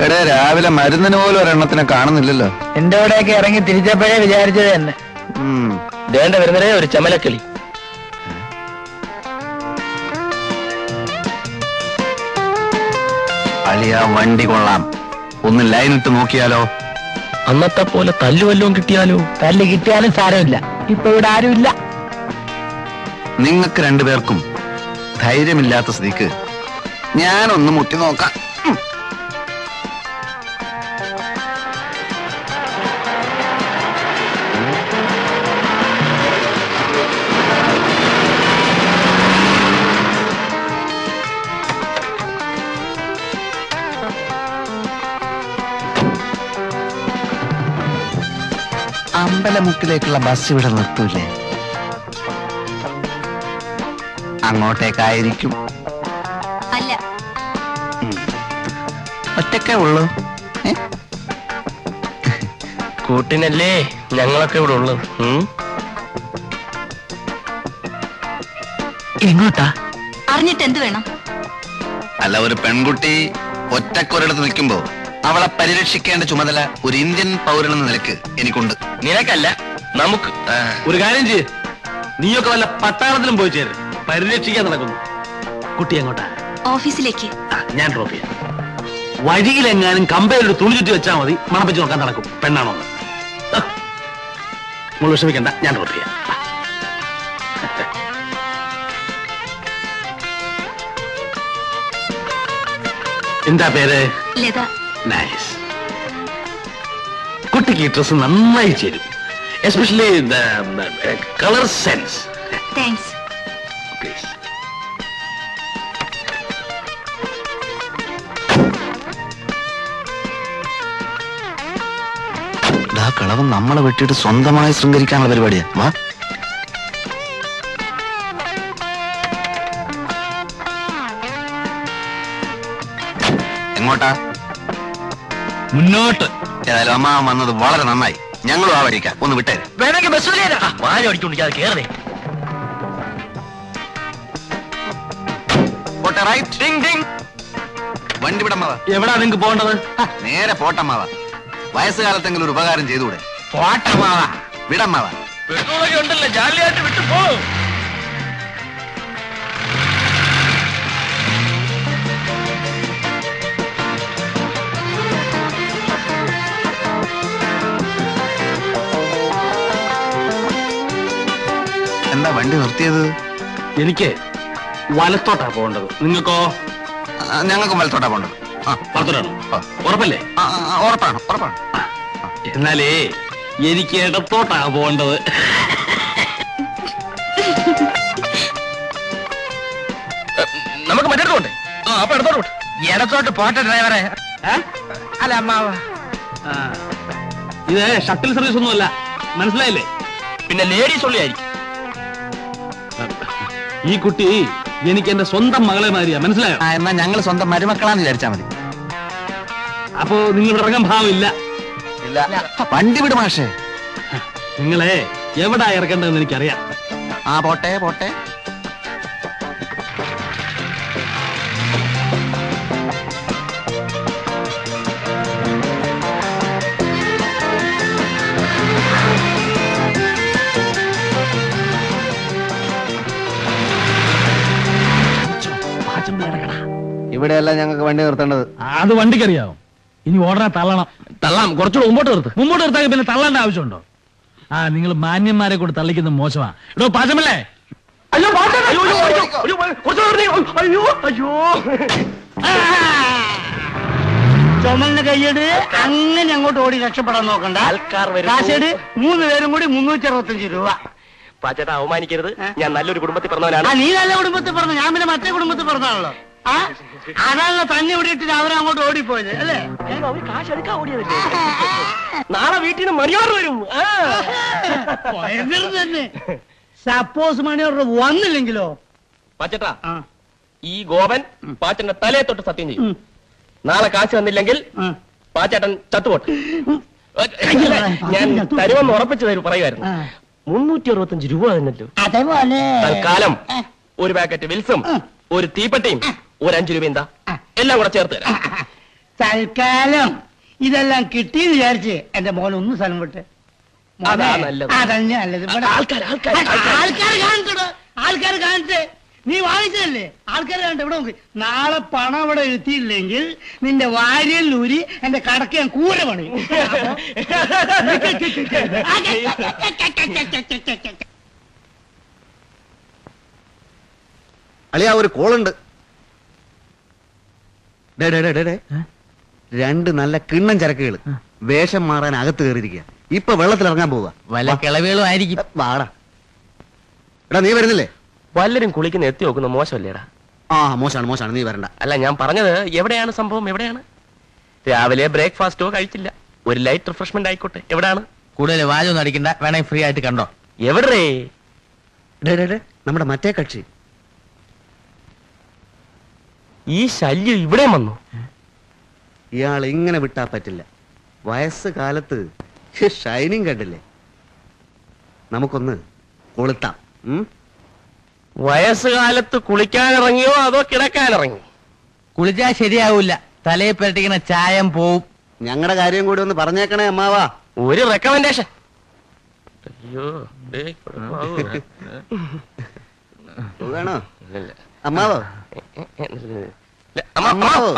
എടേ രാവിലെ മരുന്നിന് പോലും ഒരെണ്ണത്തിനെ കാണുന്നില്ലല്ലോ. എന്റെ കൂടെയൊക്കെ ഇറങ്ങി തിരിച്ചപ്പോഴേ വിചാരിച്ചത് തന്നെ. വേണ്ട വരുന്നതേ ഒരു ചമലക്കിളി. അളിയ വണ്ടി കൊള്ളാം, ഒന്ന് ലൈനിട്ട് നോക്കിയാലോ? അന്നത്തെ പോലെ തല്ലുവല്ലോം കിട്ടിയാലോ? തല്ല് കിട്ടിയാലും സാരമില്ല, ഇപ്പൊ ഇവിടെ ആരുമില്ല. നിങ്ങൾക്ക് രണ്ടുപേർക്കും ധൈര്യമില്ലാത്ത സ്ഥിതിക്ക് ഞാനൊന്ന് മുട്ടി നോക്കാം. അമ്പലമുക്കിലേക്കുള്ള ബസ് ഇവിടെ നിർത്തൂലേ? അങ്ങോട്ടേക്കായിരിക്കും. അല്ല, ഒറ്റക്കേ ഉള്ളൂ. കൂട്ടിനല്ലേ ഞങ്ങളൊക്കെ ഇവിടെ ഉള്ളത്. എങ്ങോട്ടാ? അറിഞ്ഞിട്ട് എന്ത് വേണം? അല്ല, ഒരു പെൺകുട്ടി ഒറ്റക്കൊരിടത്ത് നിൽക്കുമ്പോ അവളെ പരിരക്ഷിക്കേണ്ട ചുമതല ഒരു ഇന്ത്യൻ പൗരനെന്ന നിലക്ക് എനിക്കുണ്ട്. നിനക്കല്ല, നമുക്ക്. ഒരു കാര്യം ചെയ്യ്, നീയൊക്കെ വല്ല പട്ടാളത്തിലും പോയി ചേര്. പരിരക്ഷിക്കാൻ നടക്കുന്നു. കുട്ടി എങ്ങോട്ടാ? ഓഫീസിലേക്ക്. ഞാൻ ഡ്രോപ്പ് ചെയ്യാം. വഴിയിലെങ്ങാനും കമ്പയിലൊരു തുണി ചുറ്റി വെച്ചാൽ മതി, മണപ്പിച്ച് നോക്കാൻ നടക്കും പെണ്ണാണോ. നമ്മൾ വിഷമിക്കണ്ട, ഞാൻ ഡ്രോപ്പ് ചെയ്യാം. എന്താ പേര്? ലത. നൈസ്. കുട്ടിക്ക് ഈ ഡ്രസ് നന്നായി ചേരും, especially colour sense. Thanks. Please. കളവ് നമ്മളെ വെട്ടിയിട്ട് സ്വന്തമായി ശൃംഗരിക്കാനുള്ള പരിപാടിയാ. വാ. എങ്ങോട്ടാ? മുന്നോട്ട്. ഏതായാലും അമ്മ വന്നത് വളരെ നന്നായി. ഞങ്ങളും ആ വഴിക്കാം. ഒന്ന് വിട്ടേ. വേണമെങ്കിൽ ബസ് വാഴ അടിക്കൊണ്ടിരിക്കാതെ കേറേ. വണ്ടി വിടമ്മാവാ. എവിടാ നിങ്ങക്ക് പോകേണ്ടത്? നേരെ പോട്ടമ്മാവാ. വയസ്സുകാലത്തെങ്കിലും ഒരു ഉപകാരം ചെയ്തുകൂടെ? പോട്ടമാവാ. വിടമ്മാവാ. പെട്രോളൊക്കെ ഉണ്ടല്ലോ, ജാലിയായിട്ട് വിട്ടു പോ. എന്താ വണ്ടി നിർത്തിയത്? എനിക്ക് വലത്തോട്ടാ പോകേണ്ടത്. നിങ്ങൾക്കോ? ഞങ്ങൾക്കും വലത്തോട്ടാ പോകേണ്ടത്. വലത്തോട്ടാണോ? ഉറപ്പല്ലേ? ഉറപ്പാണ്, ഉറപ്പാണ്. എന്നാലേ എനിക്ക് ഇടത്തോട്ടാ പോകേണ്ടത്. നമുക്ക് മറ്റേടത്തോട്ടെ. അപ്പൊ ഇടത്തോട്ട് ഇടത്തോട്ട് പോട്ടെ ഡ്രൈവറെ. അല്ല അമ്മാവ, ഇത് ഷട്ടിൽ സർവീസ് ഒന്നുമല്ല, മനസ്സിലായില്ലേ? പിന്നെ ലേഡീസ് ഉള്ളിയായിരിക്കും. ഈ കുട്ടി എനിക്ക് എന്റെ സ്വന്തം മകളെ മാതിരിയാ, മനസ്സിലായോ? എന്നാ ഞങ്ങൾ സ്വന്തം മരുമക്കളാന്ന് വിചാരിച്ചാ മതി. അപ്പോ നിങ്ങൾ ഇറങ്ങാൻ ഭാവമില്ല. വണ്ടി വിട് മാഷേ. നിങ്ങളെ എവിടാ ഇറക്കേണ്ടതെന്ന് എനിക്കറിയാം. പോട്ടെ പോട്ടെ. ഇവിടെയല്ല ഞങ്ങൾക്ക് വണ്ടി നിർത്തേണ്ടത്. അത് വണ്ടിക്കറിയാവോ? ഇനി ഓർഡറെ തള്ളണം. തള്ളാം, കുറച്ചുകൂടെ മുമ്പോട്ട് നിർത്ത്. മുമ്പോട്ട് നിർത്താൻ പിന്നെ തള്ളേണ്ട ആവശ്യമുണ്ടോ? നിങ്ങൾ മാന്യന്മാരെ കൂടെ തള്ളിക്കുന്ന മോശമാ. ഇടോ പാചമല്ലേ? അയ്യോ ചുമലിന് കൈയ്യട്. അങ്ങനെ അങ്ങോട്ട് ഓടി രക്ഷപ്പെടാൻ നോക്കണ്ട. കാശേട് 3 പേരും കൂടി 365 രൂപ. പാച്ചേട്ടാ, അവമാനിക്കരുത്. ഞാൻ നല്ലൊരു കുടുംബത്തിൽ പറഞ്ഞവനാണ്. നീ നല്ല കുടുംബത്തിൽ പറഞ്ഞു, ഞാൻ പിന്നെ മറ്റേ കുടുംബത്തിൽ പറഞ്ഞാണല്ലോ. അതാണല്ലോ തന്നെ ഇവിടെയിട്ട് അവരെ അങ്ങോട്ട് ഓടിപ്പോയത് അല്ലേ? അവര് കാശ് എടുക്കാൻ ഓടിയതല്ലേ? നാളെ വീട്ടിൽ നിന്ന് മണിയോർ വരും. തന്നെ. സപ്പോസ് മണിയോർ വന്നില്ലെങ്കിലോ? പാച്ചേട്ടാ, ഈ ഗോപൻ പാച്ചന്റെ തലയെ തൊട്ട് സത്യം ചെയ്യും. നാളെ കാശ് വന്നില്ലെങ്കിൽ പാച്ചേട്ടൻ ചത്തുപോട്ടെ. ഞാൻ തരുമെന്ന് ഉറപ്പിച്ചു തരും പറയുമായിരുന്നു. 365 രൂപ തന്നല്ലോ. അതേപോലെ തൽക്കാലം ഒരു പാക്കറ്റ് വിൽസും ഒരു തീപ്പെട്ടിയും ഒരു 5 രൂപ എന്താ? എല്ലാം കൂടെ ചേർത്ത് തരാം. തൽക്കാലം ഇതെല്ലാം കിട്ടിയെന്ന് വിചാരിച്ച് എന്റെ മോൻ ഒന്ന് സ്ഥലം വിട്ട് അതാ നല്ലത്. അതന്നെ നല്ലത്. ഇവിടെ ആൾക്കാർ ആൾക്കാർ കാണട്ടെ. നീ വാങ്ങിച്ചതല്ലേ, ആൾക്കാർ കാണട്ടെ. ഇവിടെ നോക്ക്, നാളെ പണം ഇവിടെ എത്തിയില്ലെങ്കിൽ നിന്റെ വാര്യല്ലൂരി എന്റെ കടക്ക് ഞാൻ കൂര പണി. അളിയാ ഒരു കോളുണ്ട്. രണ്ട് നല്ല കിണ്ണം ചരക്കുകൾ വേഷം മാറാൻ അകത്ത് കയറിയിരിക്കുക. ഇപ്പൊ വെള്ളത്തിൽ ഇറങ്ങാൻ പോവുക. വല്ല കിളവുകളും ആയിരിക്കും. വാടാ. എടാ നീ വരുന്നില്ലേ? വല്ലരും കുളിക്കുന്ന എത്തി നോക്കുന്ന മോശമല്ലേടാ? ആ മോശമാണ് നീ വരണ്ട. അല്ല, ഞാൻ പറഞ്ഞത് എവിടെയാണ് സംഭവം? എവിടെയാണ്? രാവിലെ ബ്രേക്ക്ഫാസ്റ്റോ കഴിച്ചില്ല, ഒരു ലൈറ്റ് റിഫ്രഷ്മെന്റ് ആയിക്കോട്ടെ. എവിടെയാണ്? കൂടുതൽ വാചൊന്നും അടിക്കണ്ട, വേണമെങ്കിൽ ഫ്രീ ആയിട്ട് കണ്ടോ. എവിടെ? നമ്മുടെ മറ്റേ കക്ഷി. ഈ ശല്യം ഇവിടെ വന്നു. ഇയാൾ ഇങ്ങനെ വിട്ടാ പറ്റില്ല. വയസ്സ് കാലത്ത് ഷൈനിങ് കണ്ടില്ലേ? നമുക്കൊന്ന് കൊളുത്താം. വയസ്സുകാലത്ത് കുളിക്കാനിറങ്ങിയോ അതോ കിടക്കാനിറങ്ങി? കുളിച്ചാൽ ശരിയാവൂല, തലയെ പുരട്ടിക്കുന്ന ചായം പോവും. ഞങ്ങളുടെ കാര്യം കൂടി ഒന്ന് പറഞ്ഞേക്കണേ അമ്മാവാ. ഒരു റെക്കമെൻഡേഷൻ. അയ്യോ, കുഴപ്പമാവോ? വേണോ ഇല്ലില്ല. അമ്മാവോ? അമ്മാവോ?